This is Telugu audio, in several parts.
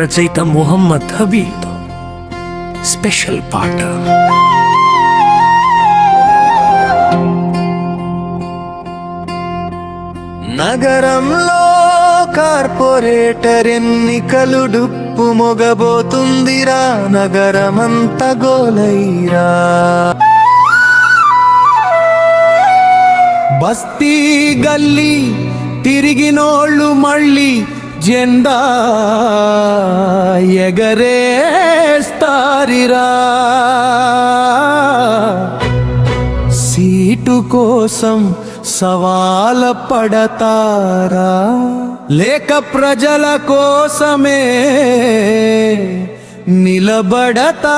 రచయిత మొహమ్మద్ హబీబ్. స్పెషల్ పాట. నగరంలో కార్పొరేటర్ ఎన్నికలు డుప్పు మొగబోతుందిరా, నగరమంత గోలైరా. బస్తీ గల్లీ తిరిగినోళ్ళు మళ్ళీ జెండా ఎగరేస్తారిరా. సీటు కోసం సవాల పడతారా, లేక ప్రజల కోసమే నిలబడతారా?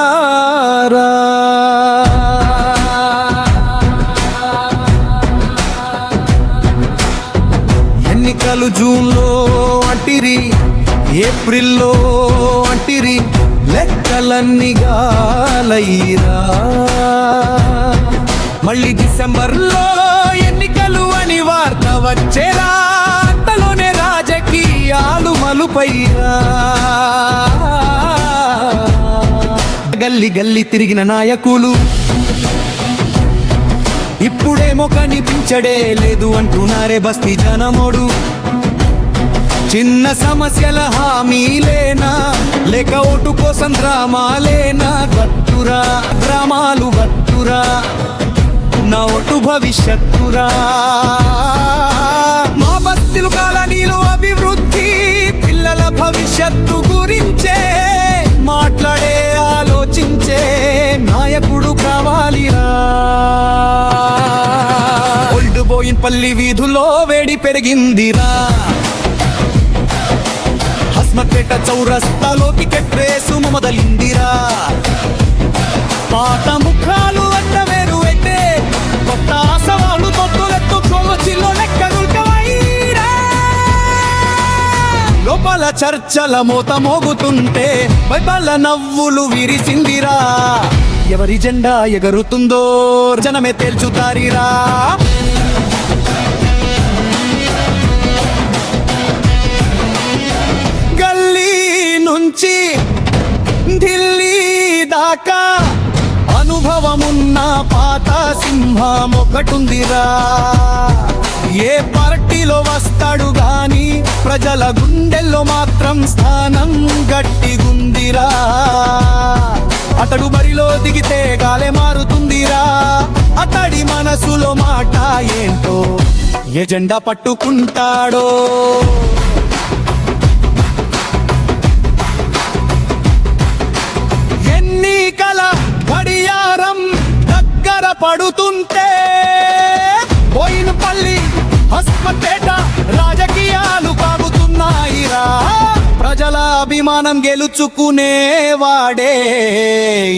ఎన్నికలు జూన్లో అంటిరి, ఏప్రిల్లో అంటిరి, లెక్కలన్నీ గాలయ్యిరా. మళ్ళీ డిసెంబర్లో ఎన్నికలు అని వార్త వచ్చేరా, అంతలోనే రాజకీయాలు మలుపైరా. గల్లి గల్లి తిరిగిన నాయకులు ఇప్పుడేమో కనిపించడే లేదు అంటున్నారే బస్తీ జనమోడు. చిన్న సమస్యల హామీలేనా, లేక ఓటు కోసం డ్రామాలేనా? వత్తురా గ్రామాలు వత్తురా, నా ఓటు భవిష్యత్తురా. మా బస్తీలు కాలనీలు అభివృద్ధి, పిల్లల భవిష్యత్తు గురించే మాట్లాడే ఆలోచించే నాయకుడు కావాలిరా. ఓల్డ్ బోయిన్పల్లి వీధుల్లో వేడి పెరిగిందిరా, హస్మత్పేట చౌరస్తాలోకి కెట్రేసు మొదలిందిరా. పాత ముఖాలు అడ్డ వేరు అయితే కొత్త సవాళ్ళు తొత్తులెత్తు కోవచ్చిలో లెక్కగుల్కవైరా. లోపల చర్చల మోత మోగుతుంటే బైబల్ల నవ్వులు విరిసిందిరా. ఎవరి జెండా ఎగరుతుందో జనమే తేల్చుతారిరా. గల్లీ నుంచి ఢిల్లీ దాకా అనుభవమున్న పాత సింహం ఒకటుందిరా. ఏ పార్టీలో వస్తాడు గాని ప్రజల గుండెల్లో మాత్రం స్థానం గట్టిగుందిరా. అతడు బరిలో దిగితే గాలే మారుతుందిరా. అతడి మనసులో మాట ఏంటో ఎజెండా పట్టుకుంటాడో. ఎన్నికల గడియారం దగ్గర పడుతుంటే బోయినపల్లి హస్మత్పేట రాజకీయాలు కాగుతున్నాయిరా. ప్రజల అభిమానం గెలుచుకునేవాడే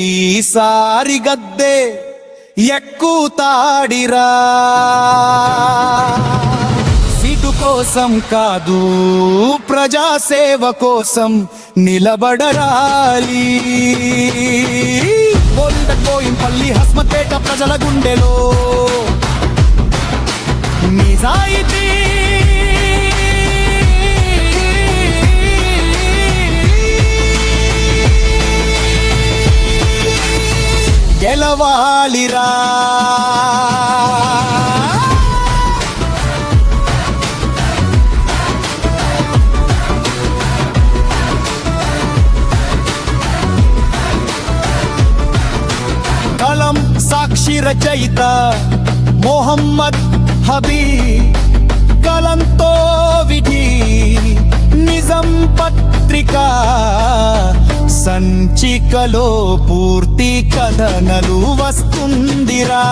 ఈసారి గద్దె ఎక్కుతాడిరా. సీటు కోసం కాదు ప్రజాసేవ కోసం నిలబడరాలి. బోయినపల్లి హస్మత్పేట ప్రజల గుండెలో నిజాయితీ గెలవాలిరా. కలం సాక్షి రచయిత మొహమ్మద్ హబీబ్, కలంతో విధి నిజం పత్రిక సంచికలో పూర్తి కథనలు వస్తుందిరా.